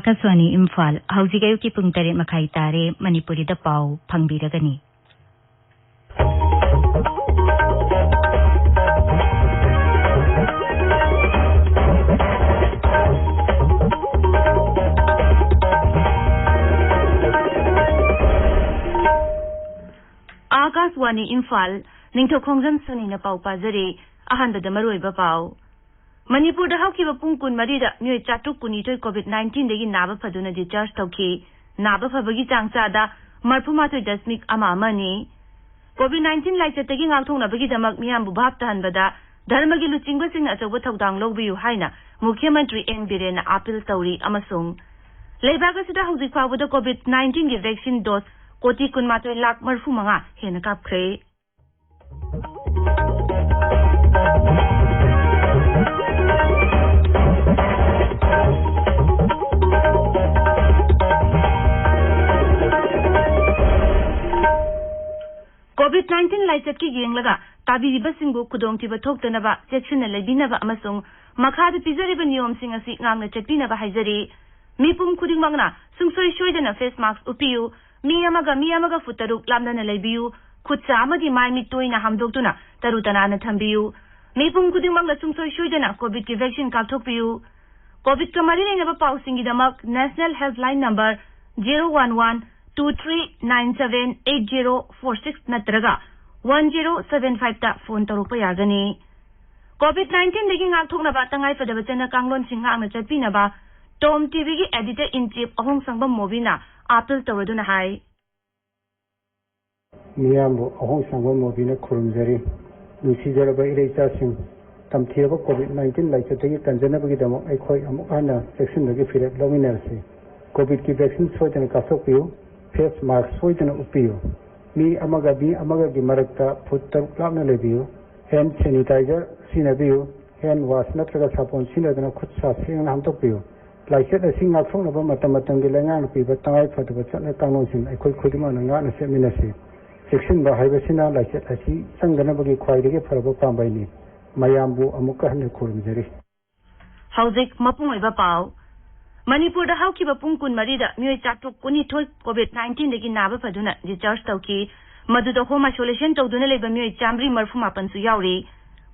Akaswani Imphal Haujigayu ki pung tare makai tare Manipuri da pau pangbiragani. Akaswani Imphal Ningthoukhongjam Suni na pau pazari ahanba da maruiba pau. Manipur da hauki ba pungkun marida myoy chatuk kuni toy COVID-19 degi naba phaduna discharge tauki naba phabagi changsa da marphuma toy dasmik ama amani COVID-19 lai chatagi ngakthong na bagi damak miyam bu bhap tahan bada dharma gi luchingba sing achawba thaudang logbiyu haina Mukhyamantri N Biren appeal tawri amasung leibaga sida hauji khawada COVID-19 gi vaccine dose koti kunma toy lakh marfu manga hena kapkhre COVID-19 laicet ki yenglaga tabiriba singbu kudong tiba thoktanaba section lebinaba amasung makhada pizariba niyom sing asi ngangna chatpinaba haizari mipum khuding mangna sungsoi shoidana face mask upiyu miyamaga futaruk lamdana lebiyu khutsa amagi mai mi toina hamdoktuna tarutana na thambiyu mipum khuding mangna sungsoi shoidana covid ki vaccine ka thokpiyu covid ka mari neba pausingi damak national helpline number 01123978046 natraga 1075 ta phone tarupa yagani COVID-19 degi ngakthokna ba tangai fadaba chana kanglon singha na chatpina ba Tom TV gi editor in chief ahong sangbam mobina appeal tawduna hai miyambo ahong sangbam mobina khurumjari nusi jaraba irecha sing tamthiraba COVID-19 lai chategi kanjana bagi damo aikhoi amuk ana section dagi firet lominersi COVID ki vaccine soidana kasokpiyo face mask soidana upiyo mi amaga gi marakta phutta klapna lebiyo hand sanitizer sinabiyo hand wash natraga sapon sinadana khutsa singna hamtokpiyo laichet asing ngakthokna ba matam gi langang piba tangai phadaba chatna kanglon sin aikoi khudima nga na seminasi section ba haibasina laichet asi sangana bagi khwaidege pharaba pambaini mayambu amukka hane khurumjari hauzik mapungoi ba pau Manipur da hauki ba pungkun marida myoy chatuk kuni thoi COVID-19 degi naba phaduna discharge tauki maduda home isolation tawduna leba myoy chamri marfu mapan su yauri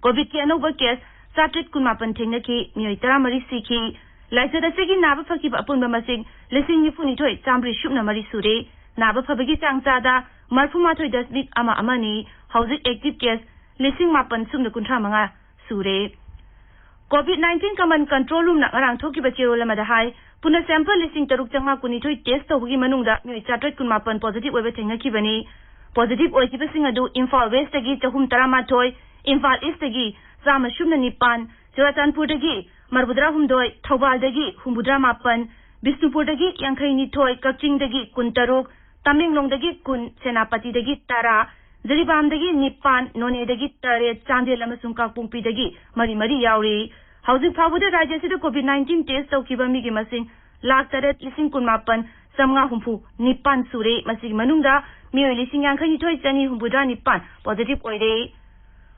COVID ki anoba case satrit kun mapan thengna ki myoy taramari sikhi laisada segi naba phaki ba apun ba masing lising ni funi thoi chamri shupna mari sure naba phabagi changcha da marfu ma thoi dasmik ama amani hauzik active case lising mapan sumna kunthra manga sure COVID-19 command control room na ngarang thoki ba chero lama da hai puna sample listing taruk changa kuni thoi test tawgi manungda myoy chatret kun mapan positive oiba thengna ki bani positive oi kiba singa du Imphal West gi chahum tarama thoi Imphal East gi sama shumna nipan Churatanpur gi marbudra humdoi Thobal gi humbudra mapan Bisnupur gi yankhai ni thoi Kakching gi kun taruk Tamenglong gi kun Senapati gi tara Zaribam gi nipan None gi tare Chandel amasung Kakpungpi gi mari yauri Housing Phabuda Rajya sida COVID-19 test tawkiba mi gi masing lakh taret lising kun mapan samnga humpu nipan sure masig manungda miyoi lising yankhai ni thoi chani humbudra nipan positive oire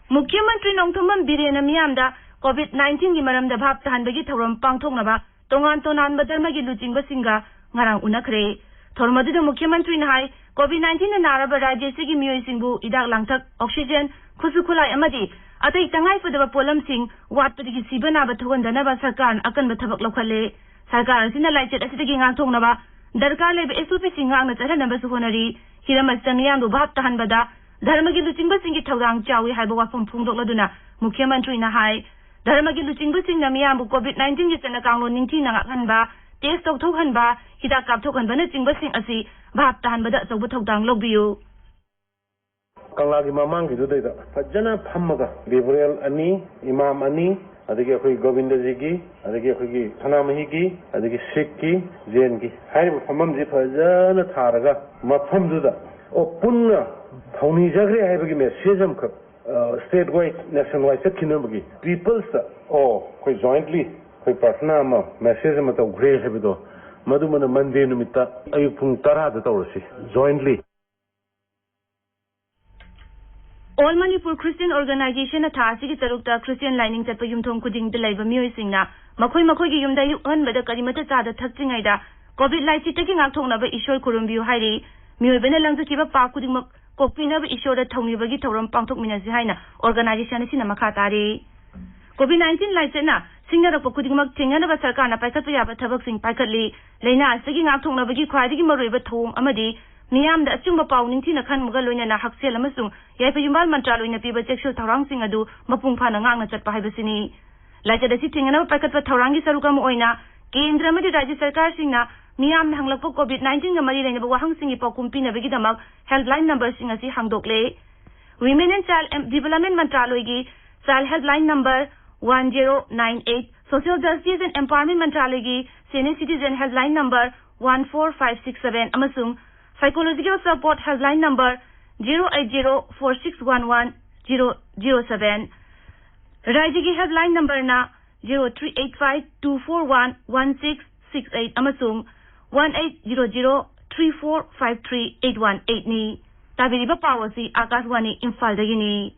Mukhyamantri Ningthoukhongjam Birena miyamda COVID-19 gi maramda bhap tahanbagi thorom pangthoknaba tongan badalma gi luchingba singa ngarang unakhre thormaduda Mukhyamantri na hai COVID-19 na naraba rajya sigi miyoi singbu idak langthak oxygen khusukhulai amadi atai tangai fadaba polam sing watpadi sibana ba thogandana ba sarkar akan ba thabak lokhale sarkar sina laichet asidagi ngangthongna ba darkar lebe SOP singang na charana ba suhonari hirama samiyam bu bhap tahan bada dharmagi luchingba singi thawrang chawi haiba wafam phungdokladuna Mukhyamantri na hai dharmagi luchingba sing na miyam bu COVID-19 gi chana kanglo ningthi na ngakhanba test tawthokhanba hidak kapthokhanba na chingba sing asi bhap tahan bada chawba thawdang logbiyu Kanglagi mamangi du da fajjana phammaga Gabriel ani imam ani adagi khoi Govinda ji gi adagi khoi Thanamahi gi adagi Sikh gi Jain gi haiba phamam ji fajjana tharaga mafham du da o punna thawni jagre haiba gi message am khap state wide national wide kinabagi people's o khoi jointly khoi partner ma message ma taw gre haiba do madumana Monday numita ayuk pung 10 da tawrasi jointly All Manipur Christian Organization atha asigi tarukta Christian lining chatpa yumthong khuding de laiba mioi singna makhoi gi yumda yu an bada karimata chada thakchingai da COVID lai chitaki ngak thongna ba ishor kurumbiu hairi mioi bena langja ba pa khuding mak kokpina ba ishor da thongni bagi thoram pangthok minasi haina organization sina makha tari COVID-19 lai chena singna rak khuding mak thengana ba sarkar na paikhat ya ba thabak sing paikhatli leina asigi ngak thongna bagi khwai gi maroi ba thong amadi Miyam da achungba pau ningthi na khan muga loina na haksel amasung yaipa yumbal mantraloi na piba sexual thorang sing adu mapung phana ngang na chatpa haibasini laja da si thengana pakatwa thorang gi saruka mu oina kendra madi rajya sarkar singna miyam na hanglakpo COVID-19 ga mari leina ba wahang singi pakum pina bagi damak helpline number sing asi hangdokle Women and Child Development Mantraloi gi child helpline number 1098 Social Justice and Empowerment Mantraloi gi senior citizen helpline number 14567 amasung Psychological Support Helpline Number 08046110007 Rajagi Helpline Number na 038524111668 amasung 1800345381 ni tabiriba policy Akaswani Imphal dagini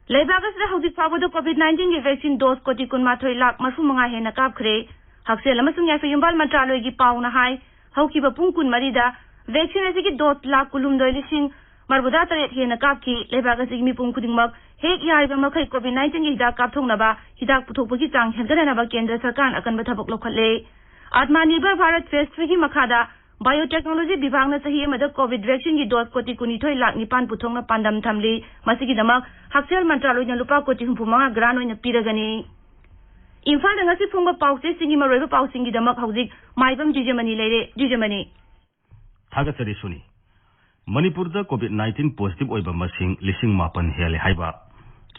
Lebagas ra haudik pawado COVID-19 gi vaccine dose koti kun mathoi lak marfu manga hena kapkhre haksel amasung ya feyumbal mantraloi gi pauna hai haukiba pungkun marida Vaccine asigi dot lakh kulum doi lising marbuda taret hena kapki lebaga sigi mi pung kuding mak hek yaiba makai COVID-19 gi hidak kap thong naba hidak puthok pagi chang helgana naba kendra sarkar akan bathabok lokhatle Atmanirbhar Bharat Phase 3 gi makhada biotechnology bibhag na sahi amada COVID vaccine gi dot koti kuni thoi lakh nipan puthong na pandam thamli masigi damak haksel mantraloi na lupa koti humphumanga gran oina piragani Imphal da ngasi phungba pause singi maroiba pausingi damak haudik Maibam Dwijamani leire Dwijamani Thagasari Suni Manipur da COVID-19 positive oiba masing lising mapan hele haiba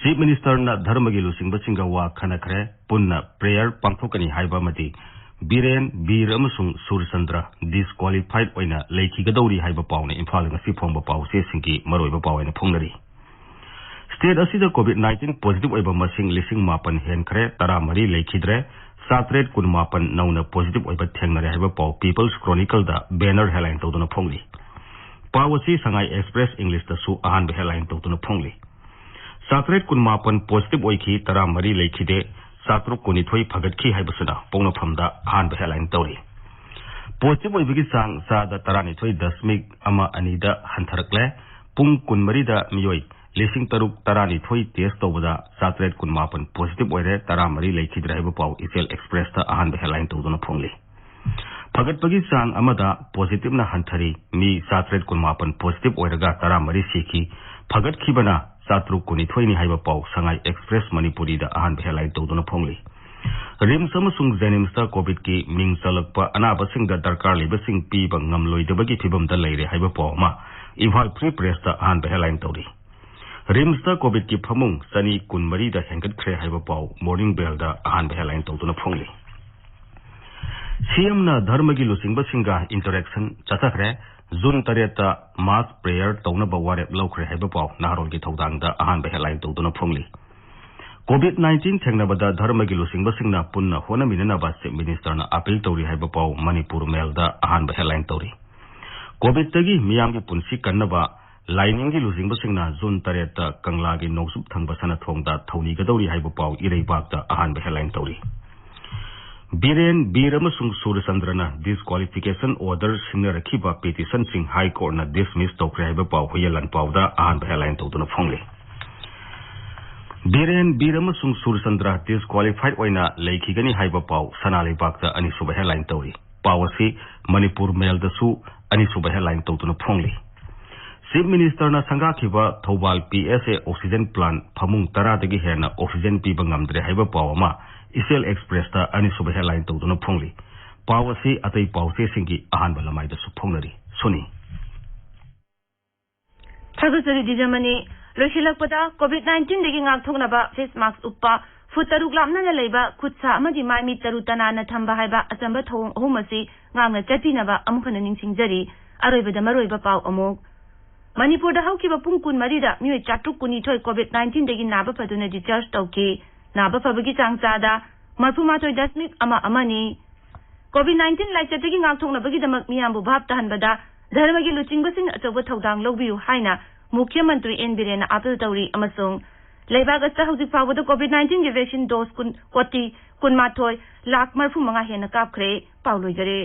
Chief Minister na dharmagi lusing basinga wa khanakre punna prayer pangthokani haiba mati Biren Bir amasung Sursandra disqualified oina leiki gadori haiba paune Imphal ngasi phongba pause singi maroiba paune phongnari State asida COVID-19 positive oiba masing lising mapan hen khre tara mari leikidre Satret kun mapan nauna positive oiba thengnare haiba pau People's Chronicle da banner headline tawduna phongli Pawasi Sangai Express English da su ahan headline tawduna phongli Satret kun mapan positive oiki tara mari leikhide Satruk kuni thoi phagatki haibasuna pongna phamda ahan headline tawri Positive oibigi sang sa da tarani thoi dasmik ama anida hantharakle pung kun mari da miyoi Lising taruk tarani thoi test tawbada Satret kun mapan positive oire taramari leikhidra haiba pau Isel Express ta ahan headline tawduna phongli Phagat pagi sang amada positive na hanthari mi Satret kun mapan positive oiraga taramari sikhi phagat khibana Satruk kuni thoi ni haiba pau Sangai Express Manipuri da ahan headline tawduna phongli Rim samusung Jenims ta COVID ki ming salakpa anabasing da darkar lebasing pi bang ngamloidabagi phibam da leire haiba pau ma Imphal Free Press ta ahan headline tawri Rimsta COVID ki phamung sani kunmari da hengat khre haiba pau Morning Bell da ahan headline tawduna phongli CM na dharmagi lusingba singa interaction chathakre June tareta mass prayer tawna ba warep lokre haiba pau naharol ki thodang da ahan headline tawduna phongli COVID-19 thengna bada dharmagi lusingba singna punna hona minana ba Chief Minister na appeal tawri haiba pau Manipur Mail da ahan headline tawri COVID tagi miyam ki punsi kannaba Lining gi losing basingna June tareta Kangla gi nosup thangba sana thongda thoni gadori haiba pau ireibak da ahan headline tawri Biren Bir amasung Sursandrana disqualification order singna rakhiba petition sing High Court na dismiss tawkre haiba pau hoyelan pau da ahan headline tawduna phongli Biren Bir amasung Sursandra disqualified oina leikhigani haiba pau sanalibak da ani suba headline tawri pawasi Manipur Mail da su ani suba headline tawduna phongli Chief Minister na sangha khiba Thobal PSA oxygen plant phamung tara dagi hena oxygen pi bangamdre haiba pawama Isel Express ta ani suba headline tawduna phongli pawasi atai pawse singi ahan balamai da su phongnari Suni Thagasari Dwijamani loshilakpada COVID-19 dagi ngak thokna ba face mask uppa futaruk lamna na leiba khutsa amadi mai mi tarutana na thamba haiba achamba thong ahumasi ngangna chapina ba amukhana ningsingjari aroibada maroiba paw amuk Manipur da haukiba pungkun marida mioi chatruk kuni thoi COVID-19 dagi naba phaduna discharge tawki naba phabagi changchada marphuma thoi dasmik ama amani COVID-19 lai chatagi ngak thongna bagi damak miyambu bhap tahanbada dharmagi luching basing achoba thodang lobbiu haina मुख्यमंत्री N villain appeal तौरी अमसुंग लेबाग अस्त हौजिक फावद कोविड-19 की vaccine dose कोटी 18 लाख 35 हेन कापखरे पाउ लोइजरे।